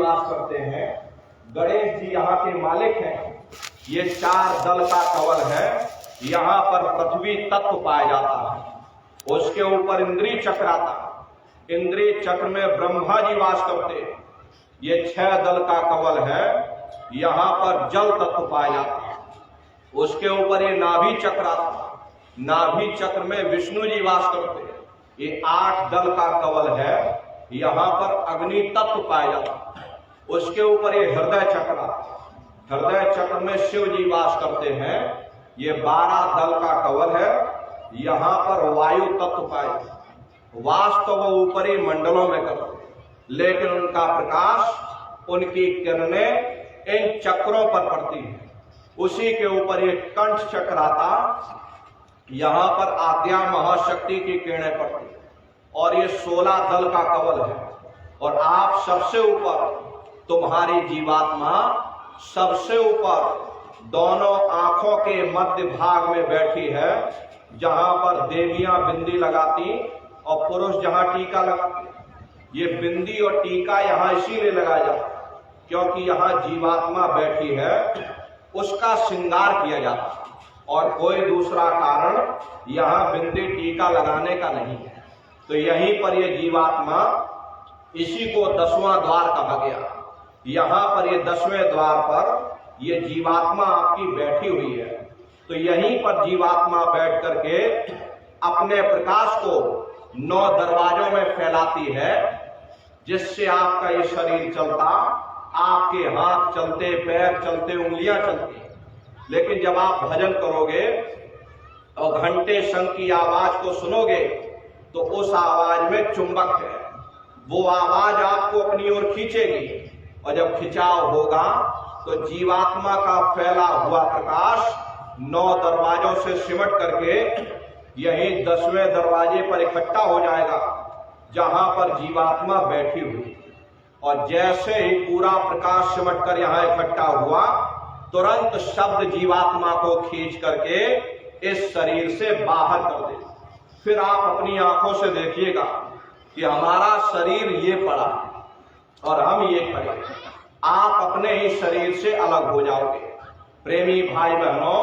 वास करते हैं। गणेश जी यहाँ के मालिक हैं। ये 4 दल का कवल है। यहाँ पर पृथ्वी तत्व पाया जाता है। उसके ऊपर इंद्रिय चक्र आता है। इंद्रिय चक्र में ब्रह्मा जी वास करते हैं। ये 6 दल का कवल है। यहाँ पर जल तत्व पाया जाता है। उसके ऊपर ये नाभि चक्र आता है। नाभि चक्र में विष्णु जी वास करते हैं। ये 8 दल का कवल है। यहाँ पर अग्नि तत्व पाया जाता है। उसके ऊपर ये हृदय चक्र आता है। हृदय चक्र में शिव जी वास करते हैं। ये 12 दल का कवल है। यहाँ पर वायु तत्व पाया जाता है। वास तो वो ऊपरी मंडलों में करते हैं, लेकिन उनका प्रकाश, उनकी किरणें इन चक्रों पर पड़ती है। उसी के ऊपर एक कंठ चक्र आता, यहाँ पर आद्या महाशक्ति की किरणें पड़ती है। और ये 16 दल का कवल है। और आप सबसे ऊपर, तुम्हारी जीवात्मा सबसे ऊपर दोनों आंखों के मध्य भाग में बैठी है, जहां पर देवियां बिंदी लगाती और पुरुष जहां टीका लगाते। ये बिंदी और टीका यहाँ इसीलिए लगाया जाता है क्योंकि यहाँ जीवात्मा बैठी है, उसका श्रृंगार किया जाता है। और कोई दूसरा कारण यहाँ बिंदी टीका लगाने का नहीं है। तो यहीं पर ये जीवात्मा, इसी को 10वां द्वार कहा गया। यहाँ पर ये 10वें द्वार पर ये जीवात्मा आपकी बैठी हुई है। तो यहीं पर जीवात्मा बैठ करके अपने प्रकाश को 9 दरवाजों में फैलाती है, जिससे आपका ये शरीर चलता, आपके हाथ चलते, पैर चलते, उंगलियां चलती। लेकिन जब आप भजन करोगे और घंटे शंख की आवाज को सुनोगे, तो उस आवाज में चुंबक है। वो आवाज आपको अपनी ओर खींचेगी। और जब खिंचाव होगा तो जीवात्मा का फैला हुआ प्रकाश 9 दरवाजों से सिमट करके यही 10वें दरवाजे पर इकट्ठा हो जाएगा, जहां पर जीवात्मा बैठी हुई। और जैसे ही पूरा प्रकाश सिमट कर यहाँ इकट्ठा हुआ, तुरंत शब्द जीवात्मा को खींच करके इस शरीर से बाहर कर दे। फिर आप अपनी आंखों से देखिएगा कि हमारा शरीर ये पड़ा और हम ये खड़े। आप अपने ही शरीर से अलग हो जाओगे। प्रेमी भाई बहनों,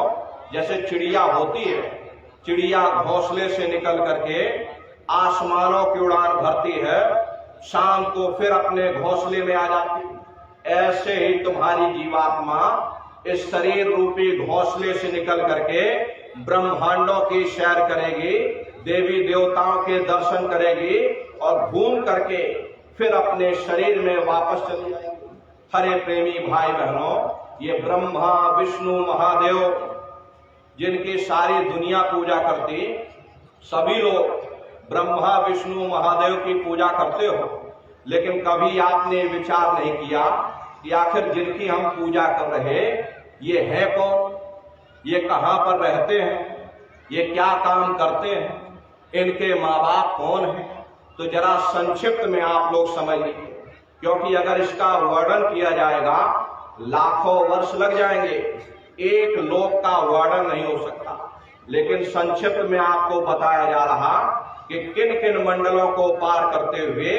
जैसे चिड़िया होती है, चिड़िया घोंसले से निकल करके आसमानों की उड़ान भरती है, शाम को फिर अपने घोंसले में आ जाती। ऐसे ही तुम्हारी जीवात्मा इस शरीर रूपी घोंसले से निकल करके ब्रह्मांडों की सैर करेगी, देवी देवताओं के दर्शन करेगी और घूम करके फिर अपने शरीर में वापस चली जाएगी। हरे प्रेमी भाई बहनों, ये ब्रह्मा विष्णु महादेव जिनकी सारी दुनिया पूजा करती, सभी लोग ब्रह्मा विष्णु महादेव की पूजा करते हो, लेकिन कभी आपने विचार नहीं किया कि आखिर जिनकी हम पूजा कर रहे, ये है कौन, ये कहां पर रहते हैं, ये क्या काम करते हैं, इनके माँ बाप कौन हैं। तो जरा संक्षिप्त में आप लोग समझ लीजिए, क्योंकि अगर इसका वर्णन किया जाएगा लाखों वर्ष लग जाएंगे, एक लोक का वर्णन नहीं हो सकता। लेकिन संक्षिप्त में आपको बताया जा रहा कि किन किन मंडलों को पार करते हुए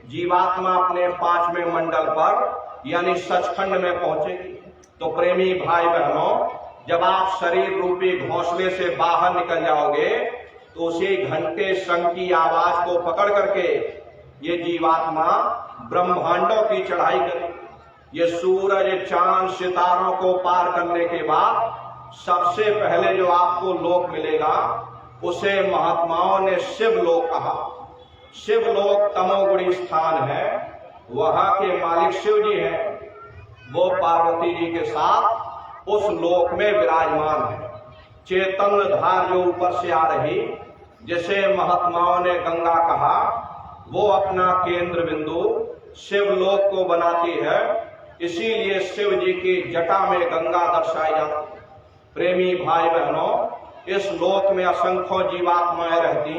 जीवात्मा अपने 5वें मंडल पर यानी सचखंड में पहुंचेगी। तो प्रेमी भाई बहनों, जब आप शरीर रूपी घोंसले से बाहर निकल जाओगे, तो उसी घंटे शंख की आवाज को पकड़ करके ये जीवात्मा ब्रह्मांडों की चढ़ाई करेगी। ये सूरज चांद सितारों को पार करने के बाद सबसे पहले जो आपको लोक मिलेगा, उसे महात्माओं ने शिवलोक कहा। शिवलोक तमोगुणी स्थान है। वहां के मालिक शिव जी हैं। वो पार्वती जी के साथ उस लोक में विराजमान है। चैतन्य धार जो ऊपर से आ रही, जिसे महात्माओं ने गंगा कहा, वो अपना केंद्र बिंदु शिवलोक को बनाती है। इसीलिए शिव जी की जटा में गंगा दर्शाई जाती है। प्रेमी भाई बहनों, इस लोक में असंख्यों जीवात्माएं रहती।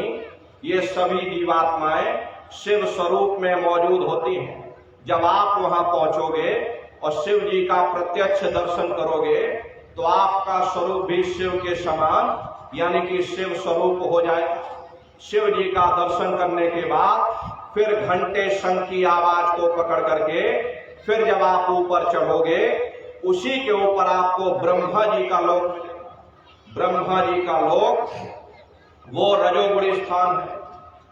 ये सभी जीवात्माएं शिव स्वरूप में मौजूद होती हैं। जब आप वहां पहुंचोगे और शिव जी का प्रत्यक्ष दर्शन करोगे, तो आपका स्वरूप भी शिव के समान यानी कि शिव स्वरूप हो जाएगा। शिव जी का दर्शन करने के बाद फिर घंटे शंख की आवाज को पकड़ करके फिर जब आप ऊपर चढ़ोगे उसी के ऊपर आपको ब्रह्मा जी का लोक मिलेगा। ब्रह्मा जी का लोक वो रजोगुणी स्थान है,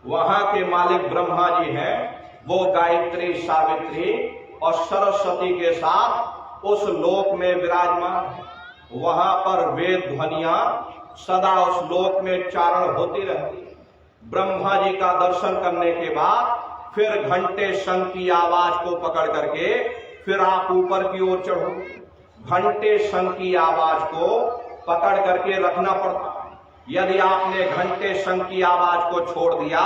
वहां के मालिक ब्रह्मा जी हैं। वो गायत्री, सावित्री और सरस्वती के साथ उस लोक में विराजमान है। वहां पर वेद ध्वनियां सदा उस लोक में चारण होती रहती है। ब्रह्मा जी का दर्शन करने के बाद फिर घंटे शंख की आवाज को पकड़ करके फिर आप ऊपर की ओर चढ़ोगे। घंटे शंख की आवाज को पकड़ करके रखना पड़ता है। यदि आपने घंटे शंख की आवाज को छोड़ दिया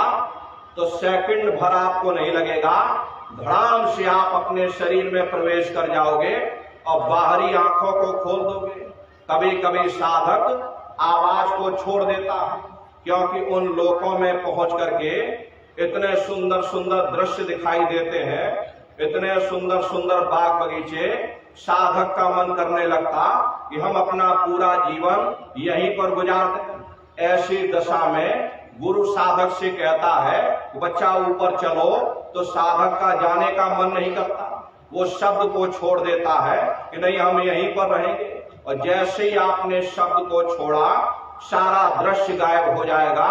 तो सेकंड भर आपको नहीं लगेगा, धड़ाम से आप अपने शरीर में प्रवेश कर जाओगे और बाहरी आंखों को खोल दोगे। कभी कभी साधक आवाज को छोड़ देता है, क्योंकि उन लोकों में पहुंच करके इतने सुंदर सुंदर दृश्य दिखाई देते हैं, इतने सुंदर सुंदर बाग बगीचे, साधक का मन करने लगता कि हम अपना पूरा जीवन यहीं पर गुजार दें। ऐसी दशा में गुरु साधक से कहता है बच्चा ऊपर चलो, तो साधक का जाने का मन नहीं करता। वो शब्द को छोड़ देता है कि नहीं हम यहीं पर रहेंगे, और जैसे ही आपने शब्द को छोड़ा सारा दृश्य गायब हो जाएगा।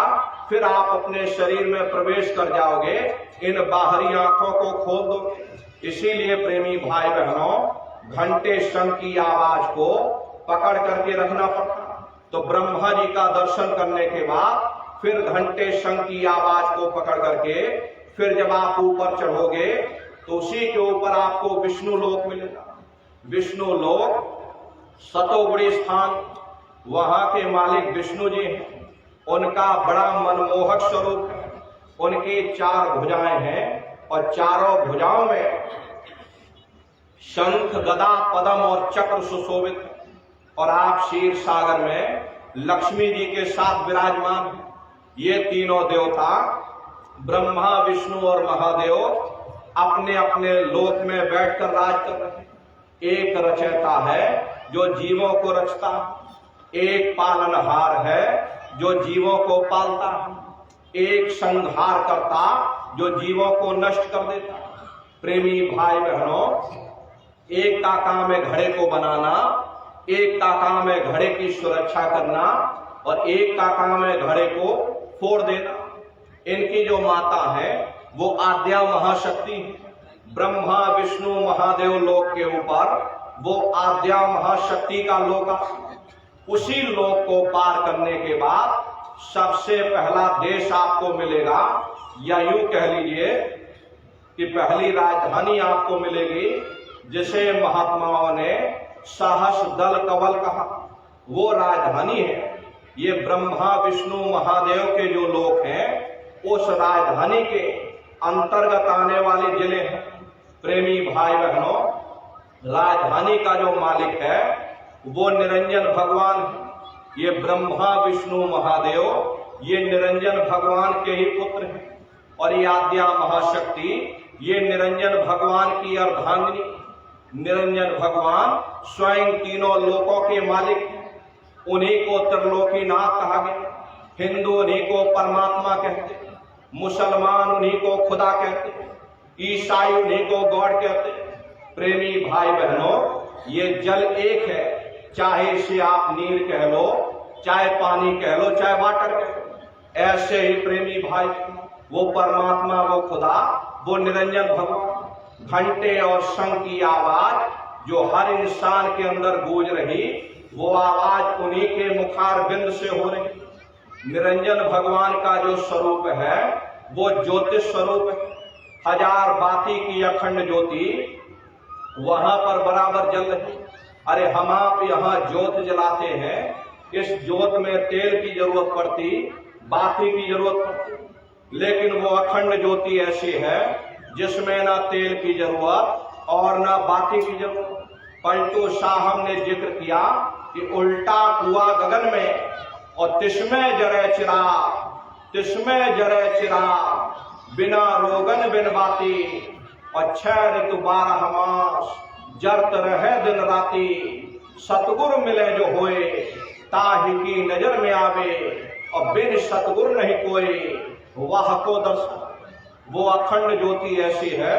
फिर आप अपने शरीर में प्रवेश कर जाओगे, इन बाहरी आंखों को खोल दोगे। इसीलिए प्रेमी भाई बहनों, घंटे शंख की आवाज को पकड़ करके रखना पड़ता। तो ब्रह्मा जी का दर्शन करने के बाद फिर घंटे शंख की आवाज को पकड़ करके फिर जब आप ऊपर चढ़ोगे तो उसी के ऊपर आपको विष्णु लोक मिलेगा। विष्णु लोक सतोगुणी स्थान, वहां के मालिक विष्णु जी हैं। उनका बड़ा मनमोहक स्वरूप है। उनकी 4 भुजाएं हैं और चारों भुजाओं में शंख, गदा, पद्म और चक्र सुशोभित है। और आप क्षीर सागर में लक्ष्मी जी के साथ विराजमान हैं। ये तीनों देवता ब्रह्मा, विष्णु और महादेव अपने अपने लोक में बैठकर राज कर रहे हैं। एक रचयिता है जो जीवों को रचता है, एक पालनहार है जो जीवों को पालता है, एक संहार करता जो जीवों को नष्ट कर देता है। प्रेमी भाई बहनों, एक का काम है घड़े को बनाना, एक का काम है घड़े की सुरक्षा करना, और एक का काम है घड़े को फोड़ देना। इनकी जो माता है वो आद्या महाशक्ति है। ब्रह्मा, विष्णु, महादेव लोक के ऊपर वो आद्या महाशक्ति का लोक है। उसी लोक को पार करने के बाद सबसे पहला देश आपको मिलेगा, या यूं कह लीजिए कि पहली राजधानी आपको मिलेगी जिसे महात्माओं ने सहस दल कवल कहा। वो राजधानी है, ये ब्रह्मा, विष्णु, महादेव के जो लोक हैं उस राजधानी के अंतर्गत आने वाले जिले हैं। प्रेमी भाई बहनों, राजधानी का जो मालिक है वो निरंजन भगवान है। ये ब्रह्मा, विष्णु, महादेव ये निरंजन भगवान के ही पुत्र हैं। और ये आद्या महाशक्ति ये निरंजन भगवान की अर्धांगिनी। निरंजन भगवान स्वयं तीनों लोकों के मालिक हैं। उन्हीं को त्रिलोकीनाथ कहा गया। हिंदू उन्हीं को परमात्मा कहते हैं, मुसलमान उन्हीं को खुदा कहते हैं, ईसाई उन्हीं को गॉड कहते हैं। प्रेमी भाई बहनों, ये जल एक है, चाहे इसे आप नीर कह लो, चाहे पानी कह लो, चाहे वाटर कह लो। ऐसे ही प्रेमी भाई, वो परमात्मा, वो खुदा, वो निरंजन भगवान। घंटे और शंख की आवाज जो हर इंसान के अंदर गूंज रही, वो आवाज उन्हीं के मुखार बिंद से हो रही। निरंजन भगवान का जो स्वरूप है वो ज्योतिष स्वरूप है। 1000 बाती की अखंड ज्योति वहां पर बराबर जल रही। अरे हम आप यहाँ ज्योत जलाते हैं, इस ज्योत में तेल की जरूरत पड़ती, बाती की जरूरत पड़ती, लेकिन वो अखंड ज्योति ऐसी है जिसमें ना तेल की जरूरत और ना बाती की जरूरत। पलटू साहब ने जिक्र किया कि उल्टा कुआ गगन में और तिस्में जरे चिराग, तिस्में जरे चिराग, बिना रोगन बिन बाती, और 6 ऋतु 12 मास जरत रहे दिन राती। सतगुरु मिले जो होए ताहि की नजर में आवे, और बिन सतगुरु नहीं कोई वह को दर्शन। वो अखंड ज्योति ऐसी है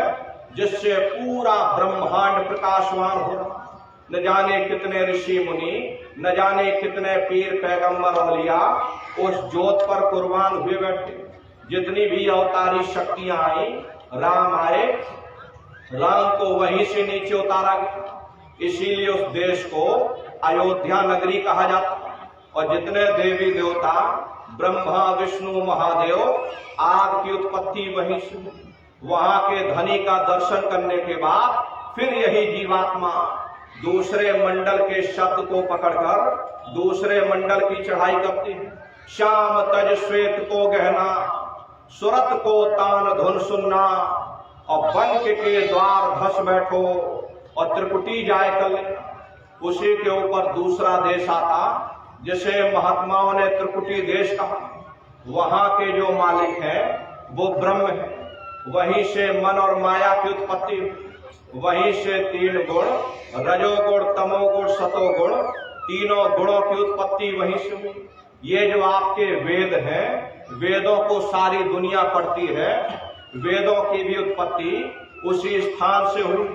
जिससे पूरा ब्रह्मांड प्रकाशवान हो रहा। न जाने कितने ऋषि मुनि, न जाने कितने पीर पैगंबर औलिया उस ज्योत पर कुर्बान हुए बैठे। जितनी भी अवतारी शक्तियां आई, राम आए, राम को वहीं से नीचे उतारा गया। इसीलिए उस देश को अयोध्या नगरी कहा जाता। और जितने देवी देवता, ब्रह्मा विष्णु महादेव, आग की उत्पत्ति वहीं से। वहां के धनी का दर्शन करने के बाद फिर यही जीवात्मा दूसरे मंडल के शब्द को पकड़कर दूसरे मंडल की चढ़ाई करते हैं। श्याम तज श्वेत को गहना, सुरत को तान धुन सुनना, और बंक के द्वार धस बैठो और त्रिपुटी जाए कल। उसी के ऊपर दूसरा देश आता जिसे महात्माओं ने त्रिपुटी देश कहा। वहां के जो मालिक हैं वो ब्रह्म है। वहीं से मन और माया की उत्पत्ति, वहीं से तीन गुण, रजोगुण, तमोगुण, सतोगुण, तीनों गुणों की उत्पत्ति वहीं से हुई। ये जो आपके वेद हैं, वेदों को सारी दुनिया पढ़ती है, वेदों की भी उत्पत्ति उसी स्थान से हुई।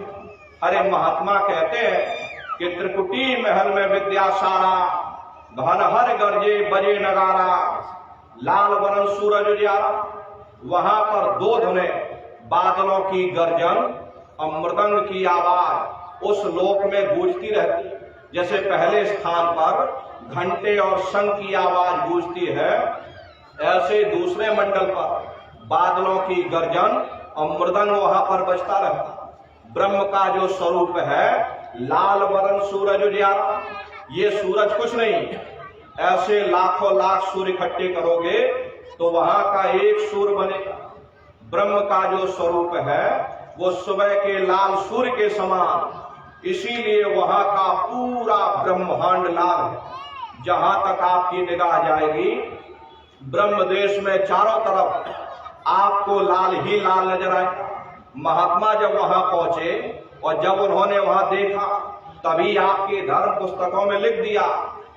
अरे महात्मा कहते हैं कि त्रिकुटी महल में विद्या सारा, घनहर गरजे बजे नगारा, लाल वरण सूरज उजियारा। वहां पर दो धुने, बादलों की गर्जन और मृदंग की आवाज उस लोक में गूंजती रहती। जैसे पहले स्थान पर घंटे और शंख की आवाज गूंजती है, ऐसे दूसरे मंडल पर बादलों की गर्जन और मृदंग वहां पर बजता रहता। ब्रह्म का जो स्वरूप है लाल वरण सूरज उजियारा। ये सूरज कुछ नहीं, ऐसे लाखों लाख सूर्य इकट्ठे करोगे तो वहां का एक सूर्य बनेगा। ब्रह्म का जो स्वरूप है वो सुबह के लाल सूर्य के समान। इसीलिए वहां का पूरा ब्रह्मांड लाल है। जहां तक आपकी निगाह जाएगी ब्रह्म देश में चारों तरफ आपको लाल ही लाल नजर आएगा। महात्मा जब वहां पहुंचे और जब उन्होंने वहां देखा, तभी आपके धर्म पुस्तकों में लिख दिया,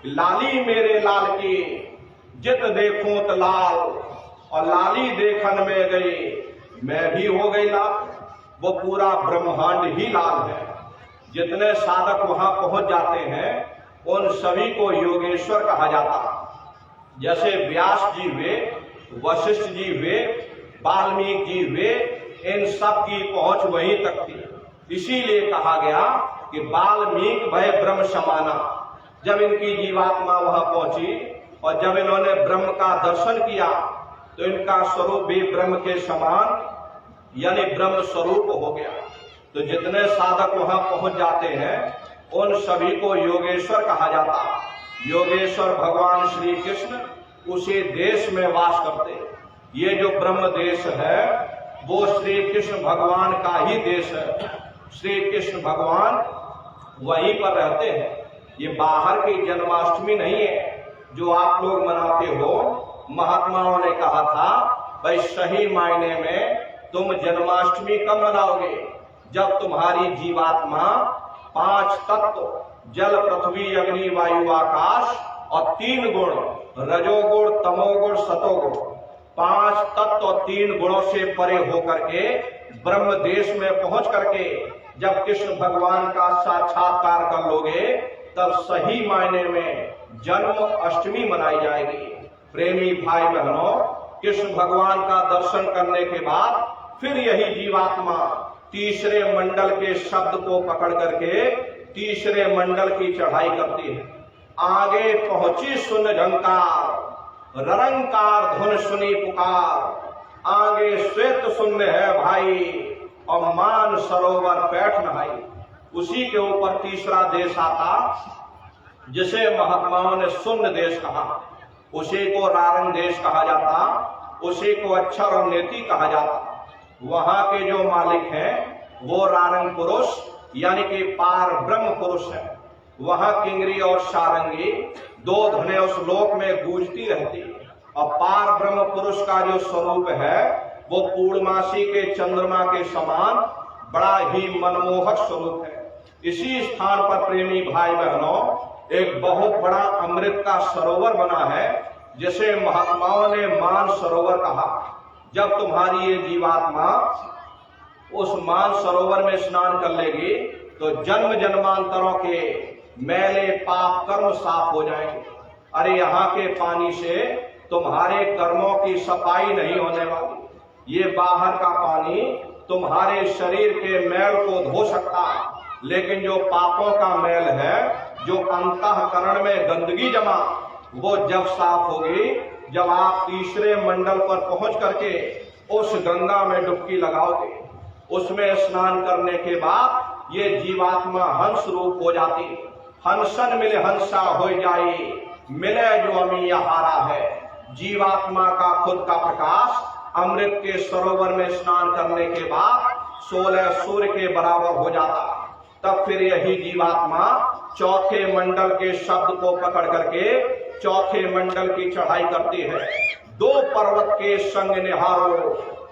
लाली मेरे लाल की, जित देखूं तो लाल, और लाली देखन में गई, मैं भी हो गई लाल। वो पूरा ब्रह्मांड ही लाल है। जितने साधक वहां पहुंच जाते हैं उन सभी को योगेश्वर कहा जाता। जैसे व्यास जी वे, वशिष्ठ जी वे, वाल्मीकि जी वे, इन सब की पहुंच वहीं तक थी। इसीलिए कहा गया कि वाल्मीकि भय ब्रह्म समाना। जब इनकी जीवात्मा वहां पहुंची और जब इन्होंने ब्रह्म का दर्शन किया तो इनका स्वरूप भी ब्रह्म के समान यानी ब्रह्म स्वरूप हो गया। तो जितने साधक वहां पहुंच जाते हैं उन सभी को योगेश्वर कहा जाता। योगेश्वर भगवान श्री कृष्ण उसी देश में वास करते। ये जो ब्रह्म देश है वो श्री कृष्ण भगवान का ही देश है। श्री कृष्ण भगवान वहीं पर रहते हैं। ये बाहर की जन्माष्टमी नहीं है जो आप लोग मनाते हो। महात्माओं ने कहा था भाई सही मायने में तुम जन्माष्टमी कब मनाओगे? जब तुम्हारी जीवात्मा 5 तत्व जल पृथ्वी अग्नि वायु आकाश और 3 गुण रजोगुण तमोगुण सतोगुण 5 तत्व और 3 गुणों से परे होकर के ब्रह्म देश में पहुंच करके जब कृष्ण भगवान का साक्षात्कार कर लोगे तब सही मायने में जन्म अष्टमी मनाई जाएगी। प्रेमी भाई बहनों, कृष्ण भगवान का दर्शन करने के बाद फिर यही जीवात्मा तीसरे मंडल के शब्द को पकड़ करके तीसरे मंडल की चढ़ाई करती है। आगे पहुंची सुन झंकार, ररंकार धुन सुनी पुकार, आगे श्वेत शून्य है भाई और मान सरोवर पैठ नहाई। उसी के ऊपर तीसरा देश आता जिसे महात्माओं ने शून्य देश कहा। उसी को रारंग देश कहा जाता, उसी को अक्षर और नेति कहा जाता। वहां के जो मालिक हैं वो रारंग पुरुष यानी कि पार ब्रह्म पुरुष है। वहां किंगरी और सारंगी 2 धुनें उस लोक में गूंजती रहती। और पार ब्रह्म पुरुष का जो स्वरूप है वो पूर्णमासी के चंद्रमा के समान बड़ा ही मनमोहक स्वरूप है। इसी स्थान पर प्रेमी भाई बहनों एक बहुत बड़ा अमृत का सरोवर बना है जिसे महात्माओं ने मान सरोवर कहा। जब तुम्हारी ये जीवात्मा उस मानसरोवर में स्नान कर लेगी तो जन्म जन्मांतरों के मैले पाप कर्म साफ हो जाएंगे। अरे यहाँ के पानी से तुम्हारे कर्मों की सफाई नहीं होने वाली। ये बाहर का पानी तुम्हारे शरीर के मैल को धो सकता है, लेकिन जो पापों का मैल है, जो अंतःकरण में गंदगी जमा, वो जब साफ होगी, जब आप तीसरे मंडल पर पहुंच करके उस गंगा में डुबकी लगाओगे। उसमें स्नान करने के बाद ये जीवात्मा हंस रूप हो जाती। हंसन मिले हंसा हो जाए, मिले जो अमी हारा है। जीवात्मा का खुद का प्रकाश अमृत के सरोवर में स्नान करने के बाद 16 सूर्य के बराबर हो जाता। तब फिर यही जीवात्मा चौथे मंडल के शब्द को पकड़ करके चौथे मंडल की चढ़ाई करती है। 2 पर्वत के संग निहारो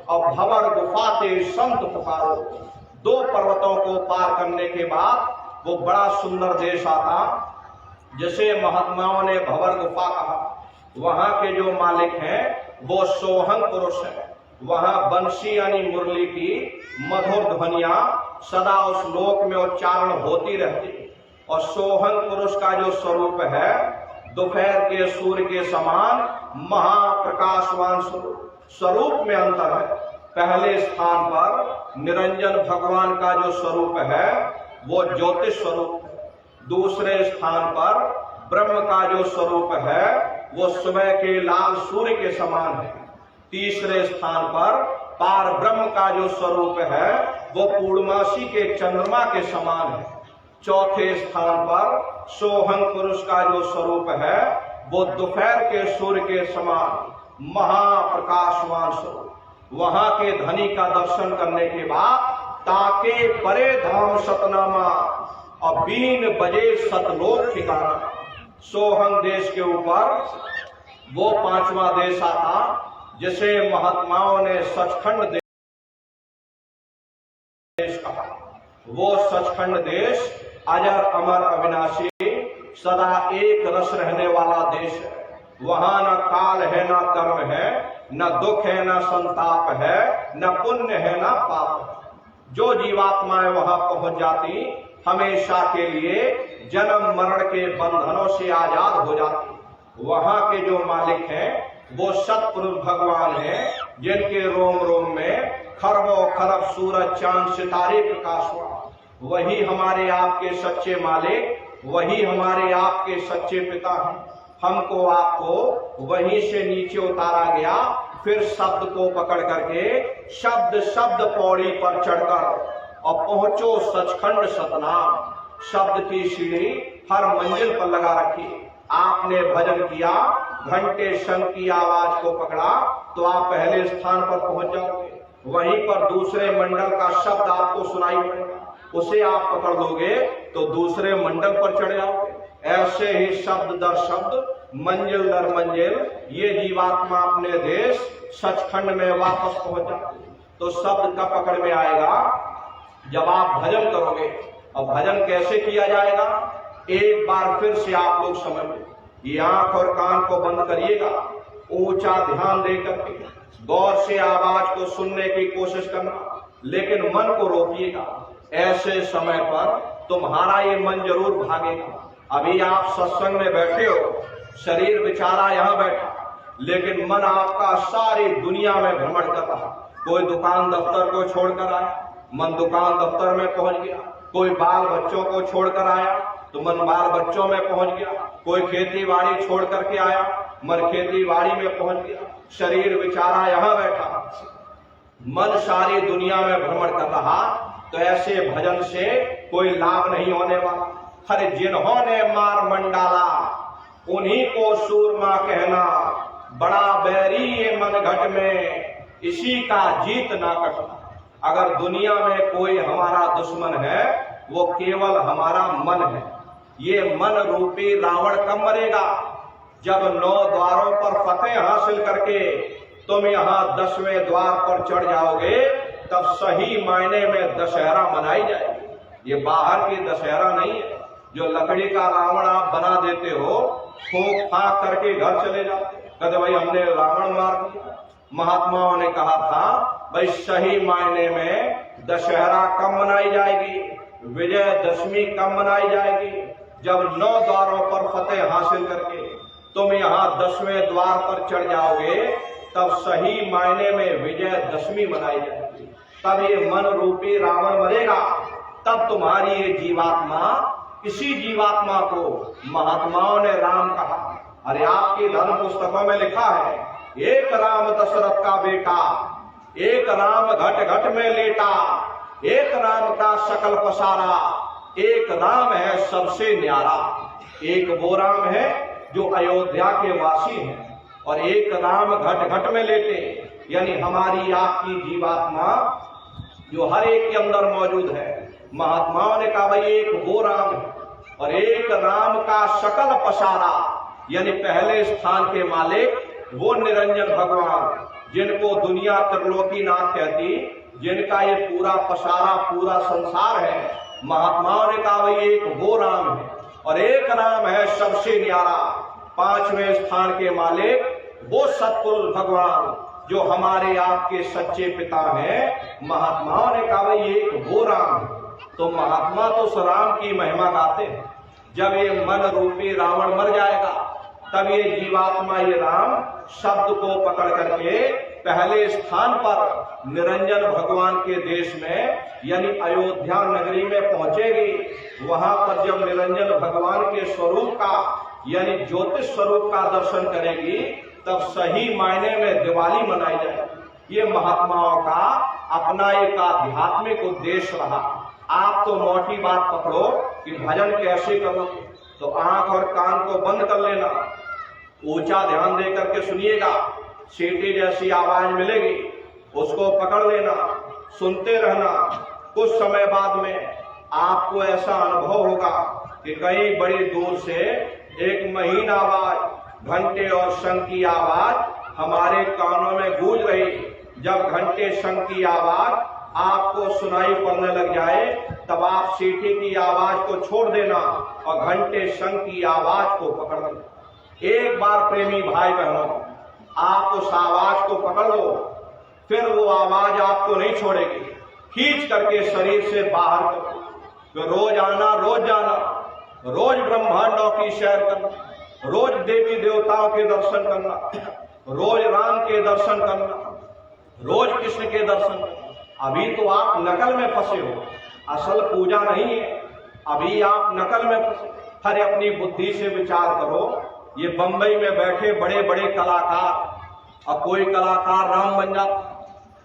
और भंवर गुफा के संत पुकारो। 2 पर्वतों को पार करने के बाद वो बड़ा सुंदर देश आता, जिसे महात्माओं ने भंवर गुफा कहा। वहां के जो मालिक हैं वो सोहंग पुरुष है। वहां बंसी यानी मुरली की मधुर ध्वनियां सदा उस लोक में उच्चारण होती रहती। और सोहंग पुरुष का जो स्वरूप है दोपहर के सूर्य के समान महाप्रकाशवान स्वरूप में अंतर है। पहले स्थान पर निरंजन भगवान का जो स्वरूप है वो ज्योतिष स्वरूप है। दूसरे स्थान पर ब्रह्म का जो स्वरूप है वो सुबह के लाल सूर्य के समान है। तीसरे स्थान पर पार ब्रह्म का जो स्वरूप है वो पूर्णमासी के चंद्रमा के समान है। चौथे स्थान पर सोहंग पुरुष का जो स्वरूप है वो दोपहर के सूर्य के समान महाप्रकाशवान स्वरूप। वहां के धनी का दर्शन करने के बाद ताके परे धाम सतनामा और बीन बजे सतलोक ठिकाना। सोहंग देश के ऊपर वो 5वां देश आता जिसे महात्माओं ने सचखंड देश कहा। वो सचखंड देश अजर अमर अविनाशी सदा एक रस रहने वाला देश है। वहां न काल है, न कर्म है, न दुख है, न संताप है, न पुण्य है, न पाप है। जो जीवात्माएं वहां पहुंच जाती हमेशा के लिए जन्म मरण के बंधनों से आजाद हो जाती। वहां के जो मालिक हैं वो सतपुरुष भगवान हैं, जिनके रोम रोम में खरबों खरब सूरज चांद सितारे प्रकाश हुआ। वही हमारे आपके सच्चे मालिक, वही हमारे आपके सच्चे पिता हैं। हमको आपको वहीं से नीचे उतारा गया, फिर शब्द को पकड़ करके शब्द शब्द पौड़ी पर चढ़कर और पहुंचो सचखंड सतनाम। शब्द की सीढ़ी हर मंजिल पर लगा रखी। आपने भजन किया, घंटे शंख की आवाज को पकड़ा तो आप पहले स्थान पर पहुंच जाओगे। वहीं पर दूसरे मंडल का शब्द आपको सुनाई पड़ेगा, उसे आप पकड़ लोगे तो दूसरे मंडल पर चढ़ जाओगे। ऐसे ही शब्द दर शब्द, मंजिल दर मंजिल ये जीवात्मा अपने देश सचखंड में वापस पहुंच जाती। तो शब्द का पकड़ में आएगा जब आप भजन करोगे। और भजन कैसे किया जाएगा, एक बार फिर से आप लोग समझ लो। ये आंख और कान को बंद करिएगा, ऊंचा ध्यान देकर के गौर से आवाज को सुनने की कोशिश करना, लेकिन मन को रोकिएगा। ऐसे समय पर तुम्हारा ये मन जरूर भागेगा। अभी आप सत्संग में बैठे हो, शरीर बेचारा यहाँ बैठा, लेकिन मन आपका सारी दुनिया में भ्रमण कर रहा। कोई दुकान दफ्तर को छोड़कर आया, मन दुकान दफ्तर में पहुंच गया। कोई बाल बच्चों को छोड़कर आया तो मन बाल बच्चों में पहुंच गया। कोई खेती बाड़ी छोड़ करके आया, मन खेती बाड़ी में पहुंच गया। शरीर बेचारा यहाँ बैठा, मन सारी दुनिया में भ्रमण कर रहा। तो ऐसे भजन से कोई लाभ नहीं होने वाला। हर जिन्होंने मार मंडाला उन्हीं को सूरमा कहना, बड़ा बैरी ये मन घट में इसी का जीत ना कटना। अगर दुनिया में कोई हमारा दुश्मन है वो केवल हमारा मन है। ये मन रूपी रावण कब मरेगा, जब 9 द्वारों पर फतेह हासिल करके तुम यहाँ 10वें द्वार पर चढ़ जाओगे, तब सही मायने में दशहरा मनाई जाएगी। ये बाहर की दशहरा नहीं है जो लकड़ी का रावण आप बना देते हो, फूंक फाक करके घर चले जाते, कहते भाई हमने रावण मार दिया। महात्माओं ने कहा था भाई सही मायने में दशहरा कब मनाई जाएगी, विजयदशमी कब मनाई जाएगी, जब 9 द्वारों पर फतेह हासिल करके तुम यहाँ 10वें द्वार पर चढ़ जाओगे, तब सही मायने में विजयदशमी मनाई जाएगी। तब ये मन रूपी रावण मरेगा, तब तुम्हारी ये जीवात्मा, इसी जीवात्मा को महात्माओं ने राम कहा। अरे आपकी धर्म पुस्तकों में लिखा है, एक राम दशरथ का बेटा, एक राम घट घट में लेटा, एक राम का सकल पसारा, एक राम है सबसे न्यारा। एक वो राम है जो अयोध्या के वासी हैं, और एक राम घट घट में लेटे, यानी हमारी आपकी जीवात्मा जो हर एक के अंदर मौजूद है। महात्माओं ने कहा भाई एक वो राम है, और एक राम का सकल पसारा, यानी पहले स्थान के मालिक वो निरंजन भगवान, जिनको दुनिया त्रिलोकीनाथ कहती, जिनका ये पूरा पसारा पूरा संसार है। महात्माओं ने कहा भाई एक वो राम है, और एक राम है सबसे न्यारा, 5वें स्थान के मालिक वो सतपुरुष भगवान जो हमारे आपके सच्चे पिता हैं। महात्माओं ने कहा भाई एक वो राम है। तो महात्मा तो उस राम की महिमा गाते हैं। जब ये मन रूपी रावण मर जाएगा, तब ये जीवात्मा ये राम शब्द को पकड़ करके पहले स्थान पर निरंजन भगवान के देश में, यानी अयोध्या नगरी में पहुंचेगी। वहां पर जब निरंजन भगवान के स्वरूप का, यानी ज्योतिष स्वरूप का दर्शन करेगी, तब सही मायने में दिवाली मनाई जाएगी। ये महात्माओं का अपना एक आध्यात्मिक उद्देश्य रहा। आप तो मोटी बात पकड़ो कि भजन कैसे करो, तो आंख और कान को बंद कर लेना, ऊंचा ध्यान दे करके सुनिएगा, सीटी जैसी आवाज मिलेगी उसको पकड़ लेना, सुनते रहना। कुछ समय बाद में आपको ऐसा अनुभव होगा कि कहीं बड़ी दूर से एक महीन आवाज, घंटे और शंख की आवाज हमारे कानों में गूंज रही। जब घंटे शंख की आवाज आपको सुनाई पड़ने लग जाए, तब आप सीटी की आवाज को छोड़ देना और घंटे शंख की आवाज को पकड़ लेना। एक बार प्रेमी भाई बहनों, आप उस आवाज को पकड़ लो, फिर वो आवाज आपको नहीं छोड़ेगी। खींच करके शरीर से बाहर करो, फिर रोज आना, रोज जाना, रोज ब्रह्मांडों की सैर करना, रोज देवी देवताओं के दर्शन करना, रोज राम के दर्शन करना, रोज कृष्ण के दर्शन करना। अभी तो आप नकल में फंसे हो, असल पूजा नहीं है। अभी आप नकल में फंसे। हर अपनी बुद्धि से विचार करो। ये बंबई में बैठे बड़े बड़े कलाकार, और कोई कलाकार राम बन जाता,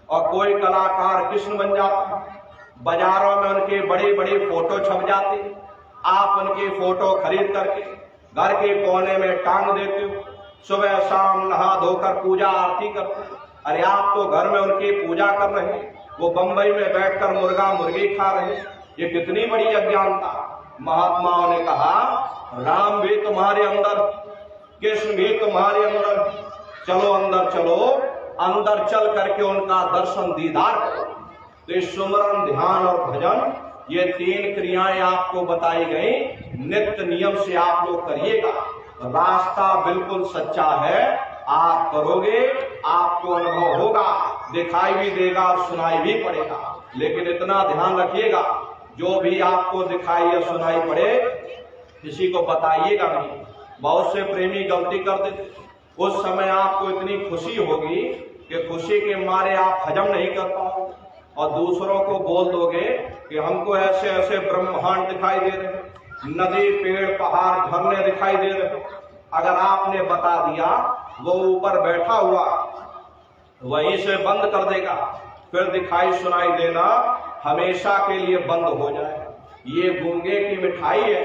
और कोई कलाकार कृष्ण बन जाता। बाजारों में उनके बड़े बड़े फोटो छप जाते, आप उनके फोटो खरीद करके घर के कोने में टांग देते हो। सुबह शाम नहा धोकर पूजा आरती करते हो। अरे आप तो घर में उनकी पूजा कर रहे हैं, वो बंबई में बैठकर मुर्गा मुर्गी खा रहे हैं। ये कितनी बड़ी अज्ञानता। महात्माओं ने कहा राम भी तुम्हारे अंदर, कृष्ण भी तुम्हारे अंदर, चलो अंदर चलो, अंदर चल करके उनका दर्शन दीदार करो। तो सुमरन, ध्यान और भजन, ये 3 क्रियाएं आपको बताई गई। नित्य नियम से आप लोग करिएगा। रास्ता बिल्कुल सच्चा है, आप करोगे, आपको अनुभव होगा, दिखाई भी देगा और सुनाई भी पड़ेगा। लेकिन इतना ध्यान रखिएगा, जो भी आपको दिखाई या सुनाई पड़े किसी को बताइएगा नहीं। बहुत से प्रेमी गलती कर देते। उस समय आपको इतनी खुशी होगी कि खुशी के मारे आप हजम नहीं कर पाओगे, और दूसरों को बोल दोगे कि हमको ऐसे ऐसे ब्रह्मांड दिखाई दे रहे हैं, नदी, पेड़, पहाड़, झरने दिखाई दे रहे हैं। अगर आपने बता दिया, वो ऊपर बैठा हुआ वहीं से बंद कर देगा, फिर दिखाई सुनाई देना हमेशा के लिए बंद हो जाए। ये गूंगे की मिठाई है,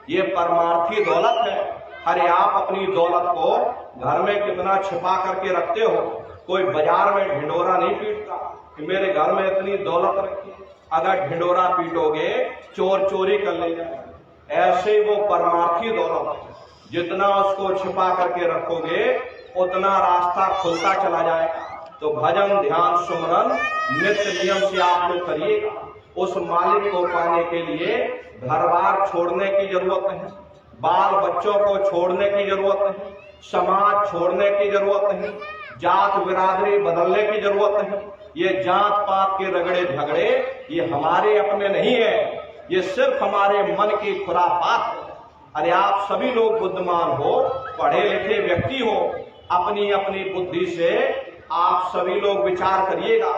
ये परमार्थी दौलत है। अरे आप अपनी दौलत को घर में कितना छिपा करके रखते हो। कोई बाजार में ढिंडोरा नहीं पीटता कि मेरे घर में इतनी दौलत रखी। अगर ढिंडोरा पीटोगे, चोर चोरी कर ले जाएगा। ऐसे वो परमार्थी दौलत है, जितना उसको छिपा करके रखोगे उतना रास्ता खुलता चला जाएगा। तो भजन, ध्यान, सुमरन नित्य नियम से आप लोग करिएगा। उस मालिक को पाने के लिए घर बार छोड़ने की जरूरत नहीं, बाल बच्चों को छोड़ने की जरूरत नहीं, समाज छोड़ने की जरूरत नहीं, जात बिरादरी बदलने की जरूरत नहीं। ये जात पात के रगड़े झगड़े ये हमारे अपने नहीं है, ये सिर्फ हमारे मन की खुराफात है। अरे आप सभी लोग बुद्धिमान हो, पढ़े लिखे व्यक्ति हो, अपनी अपनी बुद्धि से आप सभी लोग विचार करिएगा।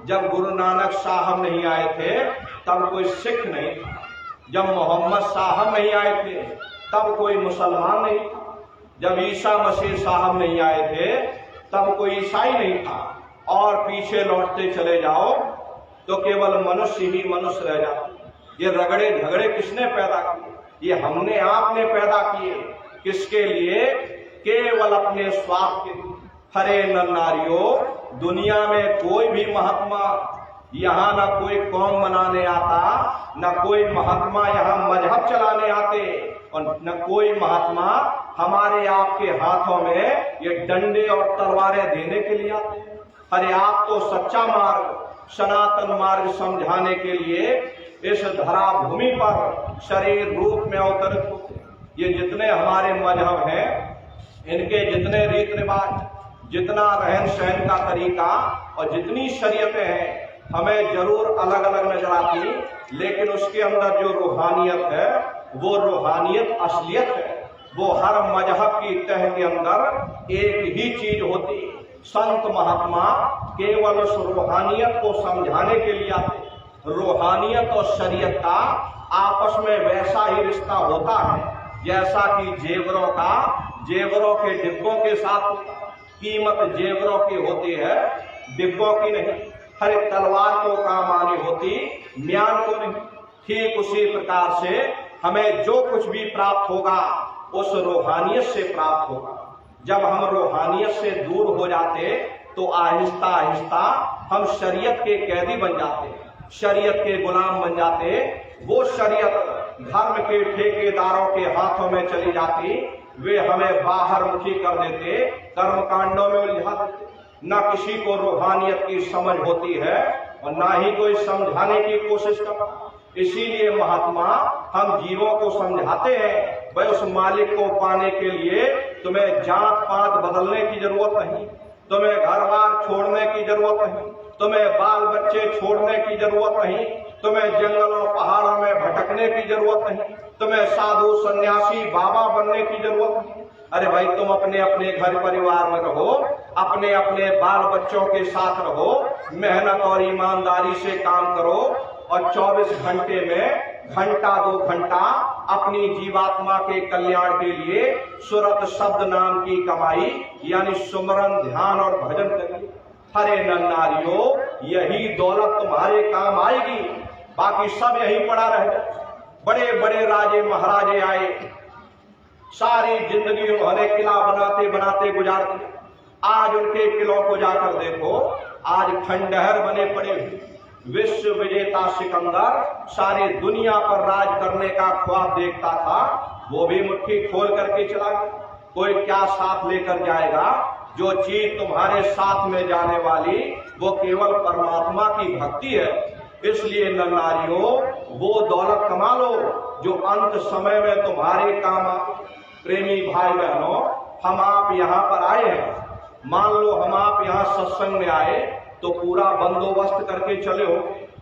जब गुरु नानक साहब नहीं आए थे तब कोई सिख नहीं था, जब मोहम्मद साहब नहीं आए थे तब कोई मुसलमान नहीं था, जब ईसा मसीह साहब नहीं आए थे तब कोई ईसाई नहीं था, और पीछे लौटते चले जाओ तो केवल मनुष्य ही मनुष्य रह जाते। ये रगड़े झगड़े किसने पैदा किए? ये हमने आपने पैदा किए। किसके लिए? केवल अपने स्वार्थ के लिए। हरे नर नारियों, दुनिया में कोई भी महात्मा यहाँ न कोई कौम मनाने आता, न कोई महात्मा यहाँ मजहब चलाने आते, और न कोई महात्मा हमारे आपके हाथों में ये डंडे और तलवारें देने के लिए आते। अरे आप तो सच्चा मार्ग, सनातन मार्ग समझाने के लिए इस धरा भूमि पर शरीर रूप में अवतरित होते। ये जितने हमारे मजहब हैं, इनके जितने रीत रिवाज, जितना रहन सहन का तरीका और जितनी शरीयतें हैं, हमें जरूर अलग अलग नजर आती, लेकिन उसके अंदर जो रूहानियत है वो रूहानियत असलियत है। वो हर मजहब की तह के अंदर एक ही चीज होती। संत महात्मा केवल उस रूहानियत को समझाने के लिए आते। रूहानियत और शरीयत का आपस में वैसा ही रिश्ता होता है जैसा कि जेवरों के डिब्बों के साथ होता है। कीमत जेवरों की होती है, डिब्बों की नहीं। हर तलवार को काम आनी होती, म्यान को नहीं। ठीक उसी प्रकार से हमें जो कुछ भी प्राप्त होगा उस रूहानियत से प्राप्त होगा। जब हम रूहानियत से दूर हो जाते तो आहिस्ता आहिस्ता हम शरीयत के कैदी बन जाते, शरीयत के गुलाम बन जाते। वो शरीयत धर्म के ठेकेदारों के हाथों में चली जाती, वे हमें बाहर मुखी कर देते, कर्म कांडों में उलझा देते। न किसी को रूहानियत की समझ होती है और ना ही कोई समझाने की कोशिश करता। इसीलिए महात्मा हम जीवों को समझाते हैं, भाई उस मालिक को पाने के लिए तुम्हें जात पात बदलने की जरूरत नहीं, तुम्हें घर बार छोड़ने की जरूरत नहीं, तुम्हें बाल बच्चे छोड़ने की जरूरत नहीं, तुम्हें जंगलों पहाड़ों में भटकने की जरूरत नहीं, तुम्हें साधु सन्यासी बाबा बनने की जरूरत नहीं। अरे भाई तुम अपने अपने घर परिवार में रहो, अपने अपने बाल बच्चों के साथ रहो, मेहनत और ईमानदारी से काम करो, और 24 घंटे में घंटा 2 घंटा अपनी जीवात्मा के कल्याण के लिए सुरत शब्द नाम की कमाई यानी सुमरन ध्यान और भजन करिए। हरे नर नारियों, यही दौलत तुम्हारे काम आएगी, बाकी सब यहीं पड़ा रह जाए। बड़े बड़े राजे महाराजे आए, सारी जिंदगी उन्होंने किला बनाते बनाते गुजार दिया। आज उनके किलों को जाकर देखो, आज खंडहर बने पड़े हुए। विश्व विजेता सिकंदर सारी दुनिया पर राज करने का ख्वाब देखता था, वो भी मुट्ठी खोल करके चला गया। कोई क्या साथ लेकर जाएगा? जो चीज तुम्हारे साथ में जाने वाली वो केवल परमात्मा की भक्ति है। इसलिए नर नारियों, वो दौलत कमा लो जो अंत समय में तुम्हारे काम आए। प्रेमी भाई बहनों, हम आप यहाँ पर आए हैं, मान लो हम आप यहाँ सत्संग में आए तो पूरा बंदोबस्त करके चले हो,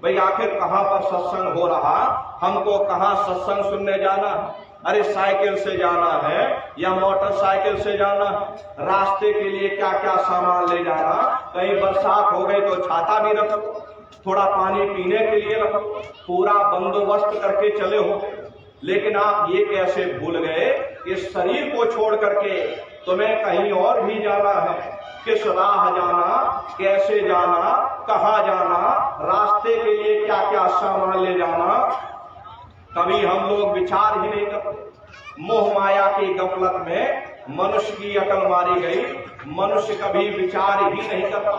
भाई आखिर कहाँ पर सत्संग हो रहा, हमको कहाँ सत्संग सुनने जाना है। अरे साइकिल से जाना है या मोटरसाइकिल से जाना है, रास्ते के लिए क्या क्या सामान ले जाना, कहीं बरसात हो गई तो छाता भी रखो, थोड़ा पानी पीने के लिए रखो, पूरा बंदोबस्त करके चले हो। लेकिन आप ये कैसे भूल गए कि शरीर को छोड़ करके तुम्हें कहीं और भी जाना है। किस राह जाना, कैसे जाना, कहाँ जाना, रास्ते के लिए क्या क्या सामान ले जाना, कभी हम लोग विचार ही नहीं करते। मोह माया की गफलत में मनुष्य की अकल मारी गई, मनुष्य कभी विचार ही नहीं करता।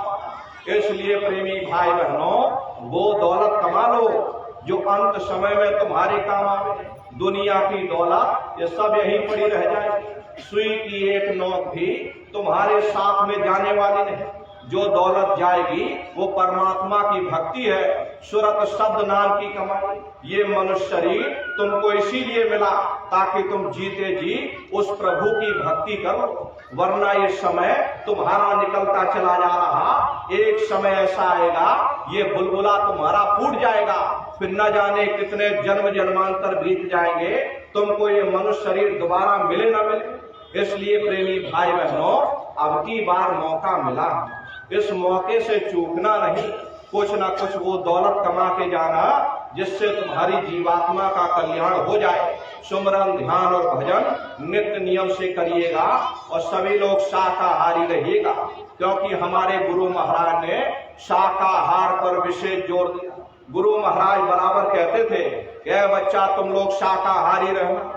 इसलिए प्रेमी भाई बहनों, वो दौलत कमा लो जो अंत समय में तुम्हारे काम आवे। दुनिया की दौलत ये सब यहीं पड़ी रह जाएगी। सुई की एक नोक भी तुम्हारे साथ में जाने वाली नहीं। जो दौलत जाएगी वो परमात्मा की भक्ति है, सूरत शब्द नाम की कमाई। ये मनुष्य शरीर तुमको इसीलिए मिला ताकि तुम जीते जी उस प्रभु की भक्ति करो, वरना ये समय तुम्हारा निकलता चला जा रहा, एक समय ऐसा आएगा ये बुलबुला तुम्हारा फूट जाएगा, फिर न जाने कितने जन्म जन्मांतर बीत जाएंगे, तुमको ये मनुष्य शरीर दोबारा मिले ना मिले। इसलिए प्रेमी भाई बहनों, अब की बार मौका मिला, इस मौके से चूकना नहीं, कुछ ना कुछ वो दौलत कमा के जाना जिससे तुम्हारी जीवात्मा का कल्याण हो जाए। सुमरन, ध्यान और भजन नित्य नियम से करिएगा और सभी लोग शाकाहारी रहिएगा, क्योंकि हमारे गुरु महाराज ने शाकाहार पर विशेष जोर दिया। गुरु महाराज बराबर कहते थे कि बच्चा तुम लोग शाकाहारी रहना,